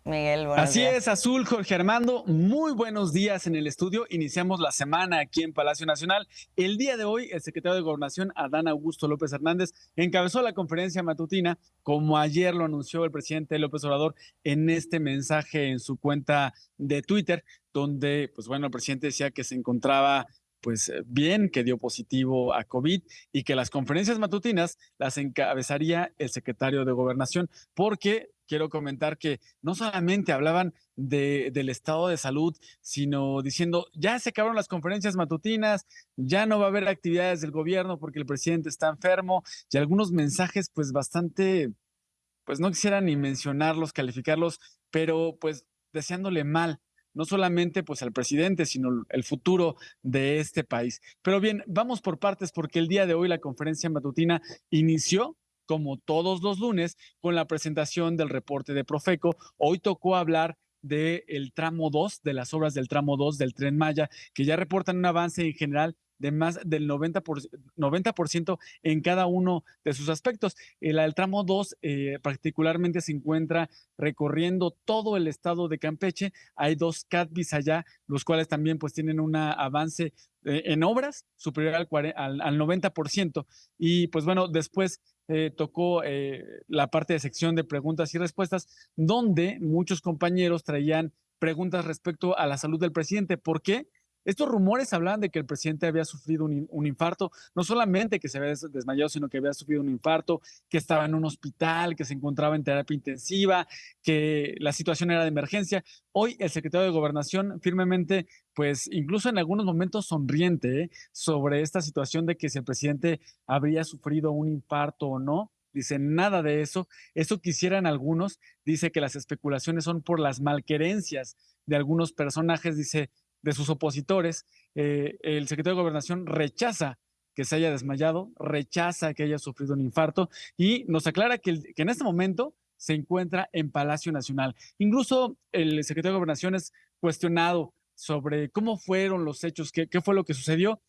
Miguel, buenos Así días. es, Azul, Jorge Armando, muy buenos días en el estudio. Iniciamos la semana aquí en Palacio Nacional. El día de hoy, el secretario de Gobernación, Adán Augusto López Hernández, encabezó la conferencia matutina, como ayer lo anunció el presidente López Obrador en este mensaje en su cuenta de Twitter, donde, pues bueno, el presidente decía que se encontraba pues bien, que dio positivo a COVID y que las conferencias matutinas las encabezaría el secretario de Gobernación, porque quiero comentar que no solamente hablaban del estado de salud, sino diciendo, ya se acabaron las conferencias matutinas, ya no va a haber actividades del gobierno porque el presidente está enfermo, y algunos mensajes pues bastante, pues no quisiera ni mencionarlos, calificarlos, pero pues deseándole mal, no solamente pues al presidente, sino el futuro de este país. Pero bien, vamos por partes porque el día de hoy la conferencia matutina inició como todos los lunes con la presentación del reporte de Profeco. Hoy tocó hablar del tramo 2, de las obras del tramo 2 del Tren Maya, que ya reportan un avance en general de más del 90% en cada uno de sus aspectos. El tramo 2 particularmente se encuentra recorriendo todo el estado de Campeche. Hay dos CATBIS allá, los cuales también pues tienen un avance en obras superior al 90%. Y pues bueno, después tocó la parte de sección de preguntas y respuestas, donde muchos compañeros traían preguntas respecto a la salud del presidente. ¿Por qué? Estos rumores hablaban de que el presidente había sufrido un infarto, no solamente que se había desmayado, sino que había sufrido un infarto, que estaba en un hospital, que se encontraba en terapia intensiva, que la situación era de emergencia. Hoy el secretario de Gobernación firmemente, pues incluso en algunos momentos sonriente, sobre esta situación de que si el presidente habría sufrido un infarto o no. Dice, nada de eso. Eso quisieran algunos. Dice que las especulaciones son por las malquerencias de algunos personajes, dice, de sus opositores. El secretario de Gobernación rechaza que se haya desmayado, rechaza que haya sufrido un infarto y nos aclara que en este momento se encuentra en Palacio Nacional. Incluso el secretario de Gobernación es cuestionado sobre cómo fueron los hechos, qué fue lo que sucedió.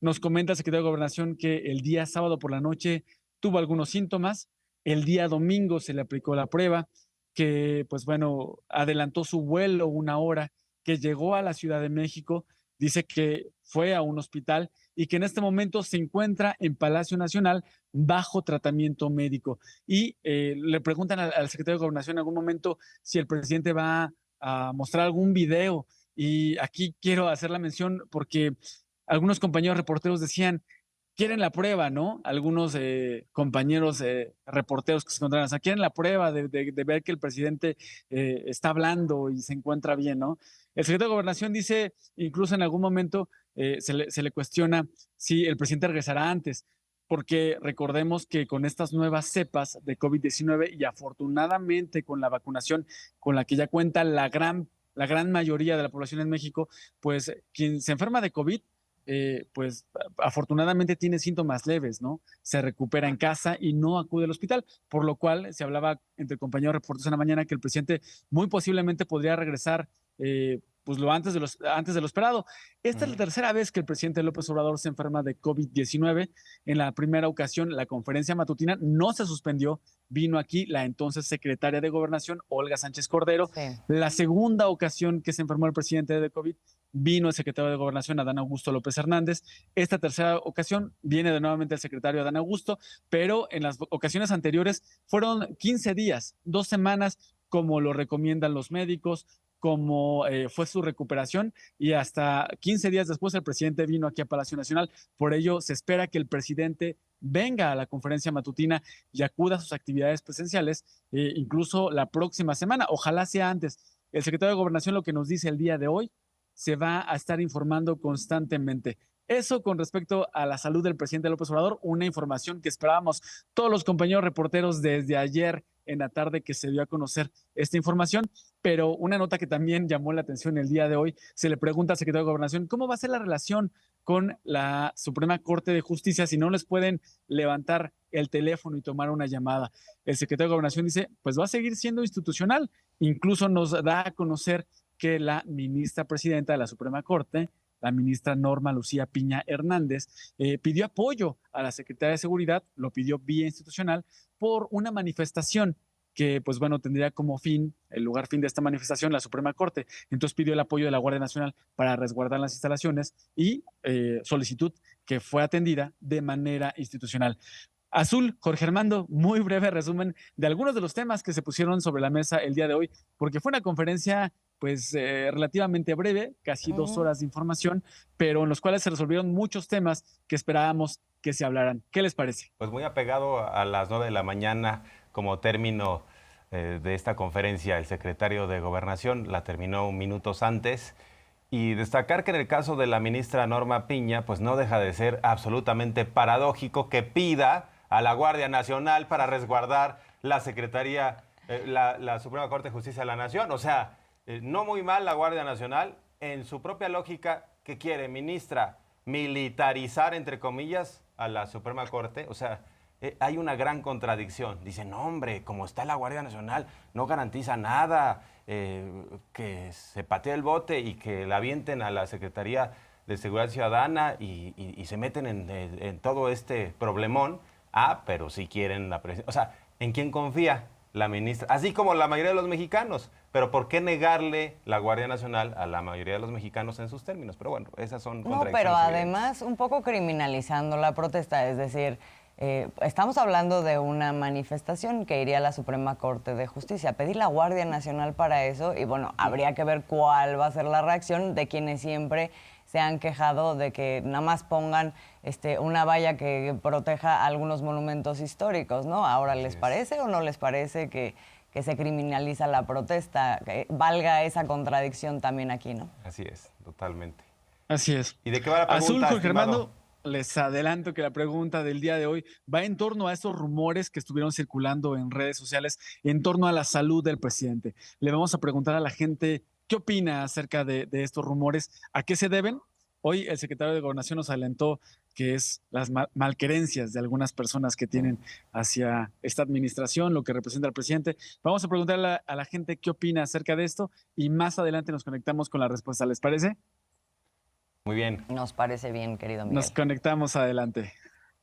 Nos comenta el secretario de Gobernación que el día sábado por la noche tuvo algunos síntomas, el día domingo se le aplicó la prueba, que pues bueno, adelantó su vuelo una hora, que llegó a la Ciudad de México, dice que fue a un hospital y que en este momento se encuentra en Palacio Nacional bajo tratamiento médico. Y le preguntan al secretario de Gobernación en algún momento si el presidente va a mostrar algún video. Y aquí quiero hacer la mención porque algunos compañeros reporteros decían, quieren la prueba, ¿no? Algunos compañeros reporteros que se encontraban, o sea, quieren la prueba de ver que el presidente está hablando y se encuentra bien, ¿no? El secretario de Gobernación dice, incluso en algún momento se le cuestiona si el presidente regresará antes, porque recordemos que con estas nuevas cepas de COVID-19 y afortunadamente con la vacunación con la que ya cuenta la gran mayoría de la población en México, pues quien se enferma de COVID, pues afortunadamente tiene síntomas leves, ¿no? Se recupera en casa y no acude al hospital, por lo cual se hablaba entre compañeros reporteros en la mañana que el presidente muy posiblemente podría regresar pues antes de lo esperado. Esta es la tercera vez que el presidente López Obrador se enferma de COVID-19. En la primera ocasión, la conferencia matutina no se suspendió, vino aquí la entonces secretaria de Gobernación, Olga Sánchez Cordero. Sí. La segunda ocasión que se enfermó el presidente de COVID, vino el secretario de Gobernación, Adán Augusto López Hernández. Esta tercera ocasión viene de nuevamente el secretario Adán Augusto, pero en las ocasiones anteriores fueron 15 días, 2 semanas, como lo recomiendan los médicos, como fue su recuperación, y hasta 15 días después el presidente vino aquí a Palacio Nacional. Por ello, se espera que el presidente venga a la conferencia matutina y acuda a sus actividades presenciales, incluso la próxima semana. Ojalá sea antes. El secretario de Gobernación lo que nos dice el día de hoy, se va a estar informando constantemente. Eso con respecto a la salud del presidente López Obrador, una información que esperábamos todos los compañeros reporteros desde ayer en la tarde que se dio a conocer esta información, pero una nota que también llamó la atención el día de hoy, se le pregunta al secretario de Gobernación cómo va a ser la relación con la Suprema Corte de Justicia si no les pueden levantar el teléfono y tomar una llamada. El secretario de Gobernación dice, pues va a seguir siendo institucional, incluso nos da a conocer que la ministra presidenta de la Suprema Corte, la ministra Norma Lucía Piña Hernández, pidió apoyo a la Secretaría de Seguridad, lo pidió vía institucional, por una manifestación que, pues bueno, tendría como fin, el lugar fin de esta manifestación, la Suprema Corte. Entonces pidió el apoyo de la Guardia Nacional para resguardar las instalaciones y solicitud que fue atendida de manera institucional. Azul, Jorge Armando, muy breve resumen de algunos de los temas que se pusieron sobre la mesa el día de hoy, porque fue una conferencia pues relativamente breve, casi 2 horas de información, pero en los cuales se resolvieron muchos temas que esperábamos que se hablaran. ¿Qué les parece? Pues muy apegado a las 9 de la mañana como término de esta conferencia, el secretario de Gobernación la terminó minutos antes. Y destacar que en el caso de la ministra Norma Piña, pues no deja de ser absolutamente paradójico que pida a la Guardia Nacional para resguardar la Secretaría, la Suprema Corte de Justicia de la Nación. O sea, no muy mal la Guardia Nacional, en su propia lógica, ¿qué quiere, ministra? Militarizar, entre comillas, a la Suprema Corte. O sea, hay una gran contradicción. Dicen, no, hombre, como está la Guardia Nacional, no garantiza nada, que se patee el bote y que la avienten a la Secretaría de Seguridad Ciudadana y se meten en todo este problemón. Ah, pero si quieren la presidencia. O sea, ¿en quién confía la ministra? Así como la mayoría de los mexicanos. Pero ¿por qué negarle la Guardia Nacional a la mayoría de los mexicanos en sus términos? Pero bueno, esas son contradicciones. No, pero evidentes. además un poco criminalizando la protesta, es decir, estamos hablando de una manifestación que iría a la Suprema Corte de Justicia. Pedir la Guardia Nacional para eso y bueno, habría que ver cuál va a ser la reacción de quienes siempre se han quejado de que nada más pongan una valla que proteja algunos monumentos históricos, ¿no? Ahora, ¿les parece o no les parece que se criminaliza la protesta? Que valga esa contradicción también aquí, ¿no? Así es, totalmente. Así es. ¿Y de qué va la pregunta, Azul, Jorge estimado? Armando, les adelanto que la pregunta del día de hoy va en torno a estos rumores que estuvieron circulando en redes sociales en torno a la salud del presidente. Le vamos a preguntar a la gente qué opina acerca de estos rumores, a qué se deben. Hoy el secretario de Gobernación nos adelantó que es las malquerencias de algunas personas que tienen hacia esta administración, lo que representa al presidente. Vamos a preguntarle a la gente qué opina acerca de esto y más adelante nos conectamos con la respuesta. ¿Les parece? Muy bien. Nos parece bien, querido Miguel. Nos conectamos adelante.